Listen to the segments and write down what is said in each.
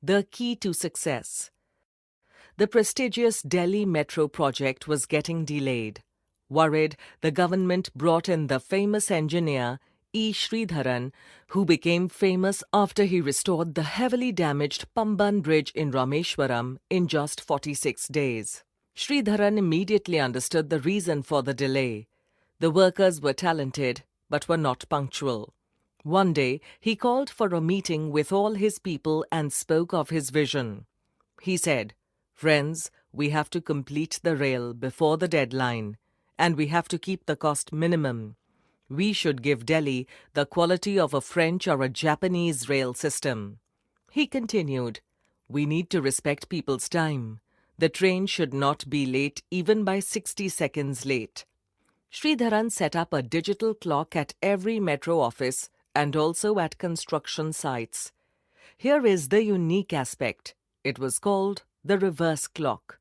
The key to success. The prestigious Delhi Metro project was getting delayed. Worried, the government brought in the famous engineer E Shreedharan, who became famous after he restored the heavily damaged Pamban Bridge in Rameshwaram in just 46 days. Sreedharan immediately understood the reason for the delay. The workers were talented, but were not punctual. One day, he called for a meeting with all his people and spoke of his vision. He said, "Friends, we have to complete the rail before the deadline, and we have to keep the cost minimum. We should give Delhi the quality of a French or a Japanese rail system." He continued, "We need to respect people's time. The train should not be late even by 60 seconds late." Sreedharan set up a digital clock at every metro office and also at construction sites. Here is the unique aspect. It was called the reverse clock.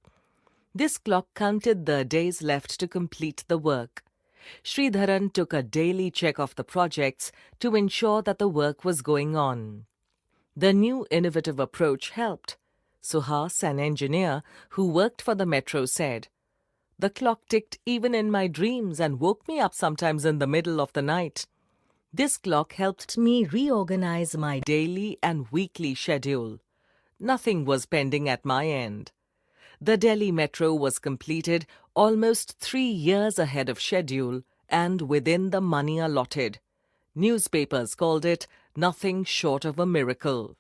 This clock counted the days left to complete the work. Sreedharan took a daily check of the projects to ensure that the work was going on. The new innovative approach helped. Suhas, an engineer who worked for the metro, said, "The clock ticked even in my dreams and woke me up sometimes in the middle of the night. This clock helped me reorganize my daily and weekly schedule. Nothing was pending at my end." The Delhi Metro was completed almost 3 years ahead of schedule and within the money allotted. Newspapers called it nothing short of a miracle.